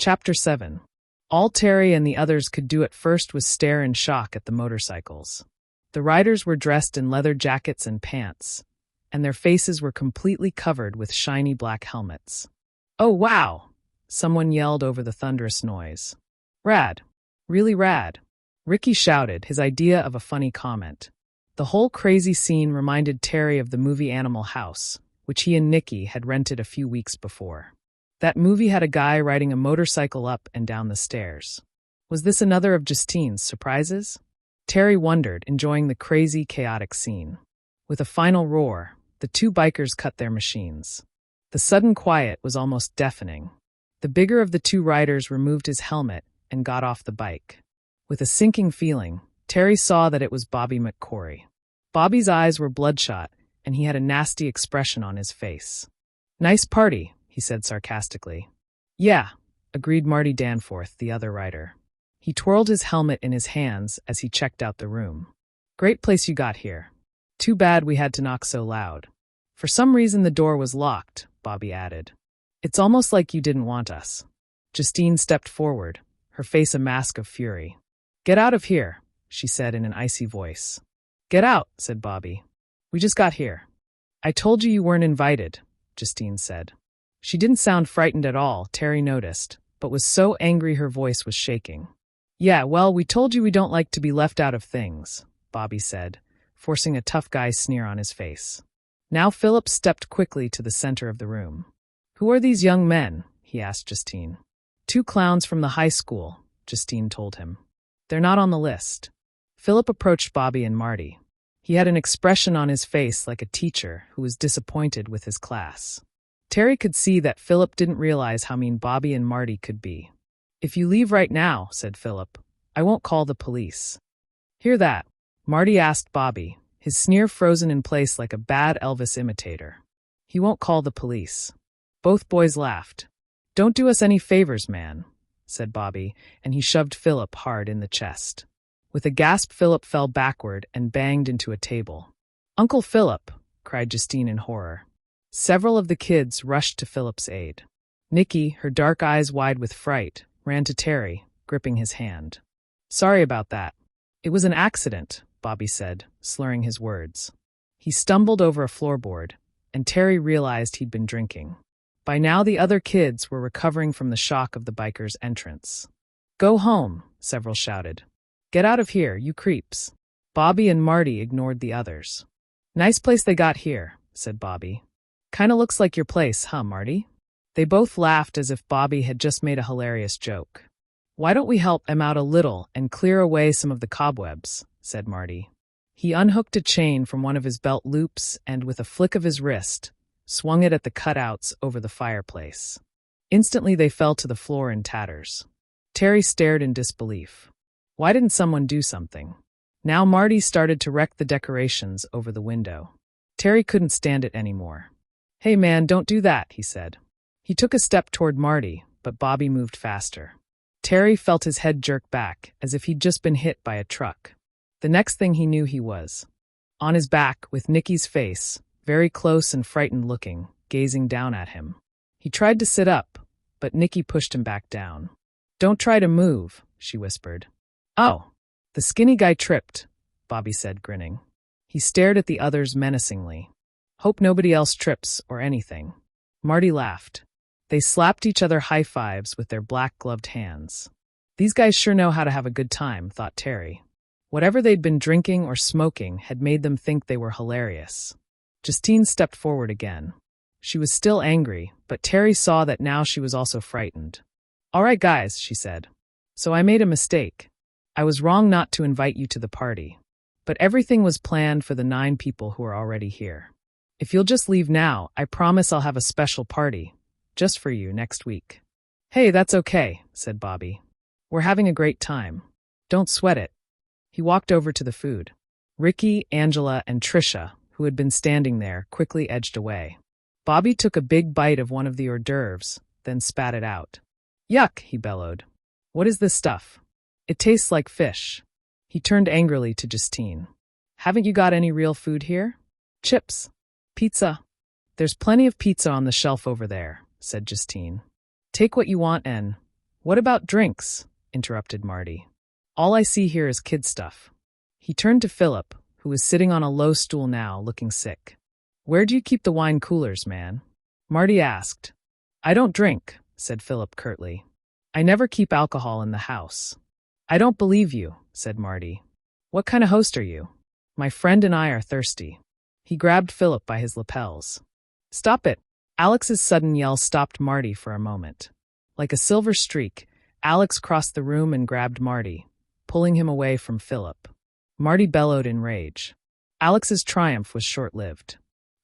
Chapter 7. All Terry and the others could do at first was stare in shock at the motorcycles. The riders were dressed in leather jackets and pants, and their faces were completely covered with shiny black helmets. "Oh, wow!" someone yelled over the thunderous noise. "Rad. Really rad," Ricky shouted, his idea of a funny comment. The whole crazy scene reminded Terry of the movie Animal House, which he and Nikki had rented a few weeks before. That movie had a guy riding a motorcycle up and down the stairs. Was this another of Justine's surprises? Terry wondered, enjoying the crazy, chaotic scene. With a final roar, the two bikers cut their machines. The sudden quiet was almost deafening. The bigger of the two riders removed his helmet and got off the bike. With a sinking feeling, Terry saw that it was Bobby McCory. Bobby's eyes were bloodshot, and he had a nasty expression on his face. "Nice party," he said sarcastically. "Yeah," agreed Marty Danforth, the other rider. He twirled his helmet in his hands as he checked out the room. "Great place you got here. Too bad we had to knock so loud. For some reason the door was locked," Bobby added. "It's almost like you didn't want us." Justine stepped forward, her face a mask of fury. "Get out of here," she said in an icy voice. "Get out," said Bobby. "We just got here." "I told you weren't invited," Justine said. She didn't sound frightened at all, Terry noticed, but was so angry her voice was shaking. "Yeah, well, we told you we don't like to be left out of things," Bobby said, forcing a tough guy's sneer on his face. Now Philip stepped quickly to the center of the room. "Who are these young men?" he asked Justine. "Two clowns from the high school," Justine told him. "They're not on the list." Philip approached Bobby and Marty. He had an expression on his face like a teacher who was disappointed with his class. Terry could see that Philip didn't realize how mean Bobby and Marty could be. "If you leave right now," said Philip, "I won't call the police." "Hear that?" Marty asked Bobby, his sneer frozen in place like a bad Elvis imitator. "He won't call the police." Both boys laughed. "Don't do us any favors, man," said Bobby, and he shoved Philip hard in the chest. With a gasp, Philip fell backward and banged into a table. "Uncle Philip!" cried Justine in horror. Several of the kids rushed to Philip's aid. Nikki, her dark eyes wide with fright, ran to Terry, gripping his hand. "Sorry about that. It was an accident," Bobby said, slurring his words. He stumbled over a floorboard, and Terry realized he'd been drinking. By now the other kids were recovering from the shock of the bikers' entrance. "Go home," several shouted. "Get out of here, you creeps." Bobby and Marty ignored the others. "Nice place they got here," said Bobby. "Kinda looks like your place, huh, Marty?" They both laughed as if Bobby had just made a hilarious joke. "Why don't we help him out a little and clear away some of the cobwebs?" said Marty. He unhooked a chain from one of his belt loops and, with a flick of his wrist, swung it at the cutouts over the fireplace. Instantly they fell to the floor in tatters. Terry stared in disbelief. Why didn't someone do something? Now Marty started to wreck the decorations over the window. Terry couldn't stand it anymore. "Hey man, don't do that," he said. He took a step toward Marty, but Bobby moved faster. Terry felt his head jerk back, as if he'd just been hit by a truck. The next thing he knew, he was on his back, with Nikki's face, very close and frightened looking, gazing down at him. He tried to sit up, but Nikki pushed him back down. "Don't try to move," she whispered. "Oh." "The skinny guy tripped," Bobby said, grinning. He stared at the others menacingly. "Hope nobody else trips or anything." Marty laughed. They slapped each other high fives with their black-gloved hands. These guys sure know how to have a good time, thought Terry. Whatever they'd been drinking or smoking had made them think they were hilarious. Justine stepped forward again. She was still angry, but Terry saw that now she was also frightened. "All right, guys," she said. "So I made a mistake. I was wrong not to invite you to the party. But everything was planned for the 9 people who are already here. If you'll just leave now, I promise I'll have a special party, just for you, next week." "Hey, that's okay," said Bobby. "We're having a great time. Don't sweat it." He walked over to the food. Ricky, Angela, and Trisha, who had been standing there, quickly edged away. Bobby took a big bite of one of the hors d'oeuvres, then spat it out. "Yuck," he bellowed. "What is this stuff? It tastes like fish." He turned angrily to Justine. "Haven't you got any real food here? Chips? Pizza?" "There's plenty of pizza on the shelf over there," said Justine. "Take what you want and, What about drinks? Interrupted Marty. All I see here is kid stuff. He turned to Philip, who was sitting on a low stool now, looking sick. Where do you keep the wine coolers, man? Marty asked. I don't drink, said Philip curtly. I never keep alcohol in the house. I don't believe you, said Marty. What kind of host are you? My friend and I are thirsty. He grabbed Philip by his lapels. Stop it! Alex's sudden yell stopped Marty for a moment. Like a silver streak, Alex crossed the room and grabbed Marty, pulling him away from Philip. Marty bellowed in rage. Alex's triumph was short-lived.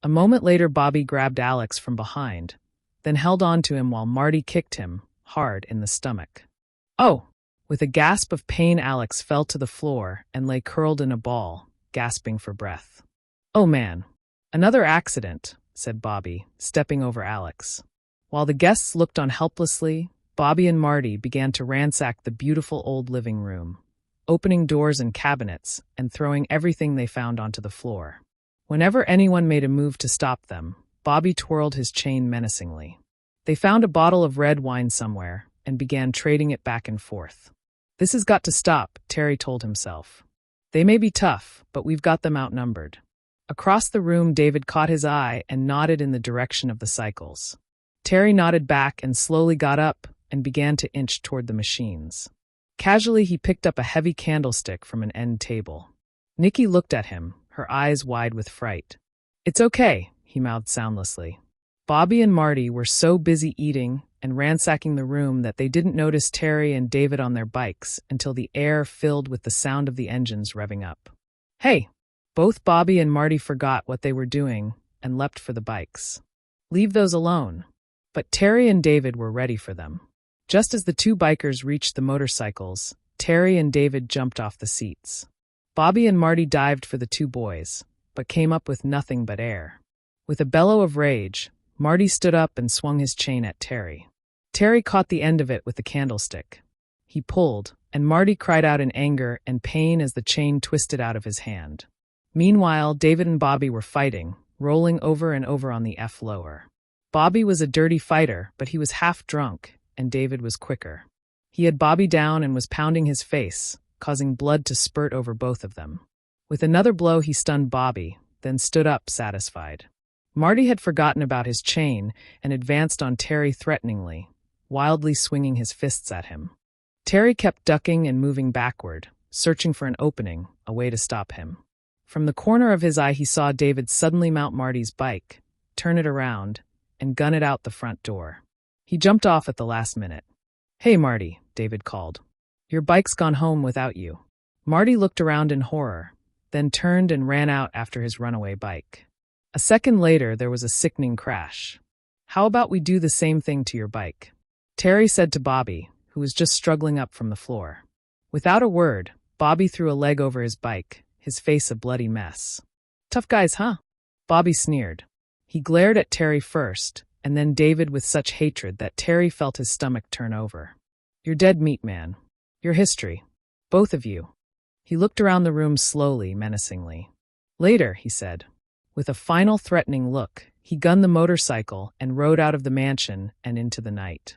A moment later, Bobby grabbed Alex from behind, then held on to him while Marty kicked him hard in the stomach. Oh! With a gasp of pain, Alex fell to the floor and lay curled in a ball, gasping for breath. Oh man, another accident, said Bobby, stepping over Alex. While the guests looked on helplessly, Bobby and Marty began to ransack the beautiful old living room, opening doors and cabinets and throwing everything they found onto the floor. Whenever anyone made a move to stop them, Bobby twirled his chain menacingly. They found a bottle of red wine somewhere and began trading it back and forth. This has got to stop, Terry told himself. They may be tough, but we've got them outnumbered. Across the room, David caught his eye and nodded in the direction of the cycles. Terry nodded back and slowly got up and began to inch toward the machines. Casually, he picked up a heavy candlestick from an end table. Nikki looked at him, her eyes wide with fright. It's okay, he mouthed soundlessly. Bobby and Marty were so busy eating and ransacking the room that they didn't notice Terry and David on their bikes until the air filled with the sound of the engines revving up. Hey! Both Bobby and Marty forgot what they were doing and leapt for the bikes. Leave those alone. But Terry and David were ready for them. Just as the two bikers reached the motorcycles, Terry and David jumped off the seats. Bobby and Marty dived for the two boys, but came up with nothing but air. With a bellow of rage, Marty stood up and swung his chain at Terry. Terry caught the end of it with the candlestick. He pulled, and Marty cried out in anger and pain as the chain twisted out of his hand. Meanwhile, David and Bobby were fighting, rolling over and over on the F-lower. Bobby was a dirty fighter, but he was half drunk, and David was quicker. He had Bobby down and was pounding his face, causing blood to spurt over both of them. With another blow, he stunned Bobby, then stood up satisfied. Marty had forgotten about his chain and advanced on Terry threateningly, wildly swinging his fists at him. Terry kept ducking and moving backward, searching for an opening, a way to stop him. From the corner of his eye, he saw David suddenly mount Marty's bike, turn it around, and gun it out the front door. He jumped off at the last minute. Hey, Marty, David called. Your bike's gone home without you. Marty looked around in horror, then turned and ran out after his runaway bike. A second later, there was a sickening crash. How about we do the same thing to your bike? Terry said to Bobby, who was just struggling up from the floor. Without a word, Bobby threw a leg over his bike, his face a bloody mess. Tough guys, huh? Bobby sneered. He glared at Terry first, and then David with such hatred that Terry felt his stomach turn over. You're dead meat, man. Your history. Both of you. He looked around the room slowly, menacingly. Later, he said. With a final threatening look, he gunned the motorcycle and rode out of the mansion and into the night.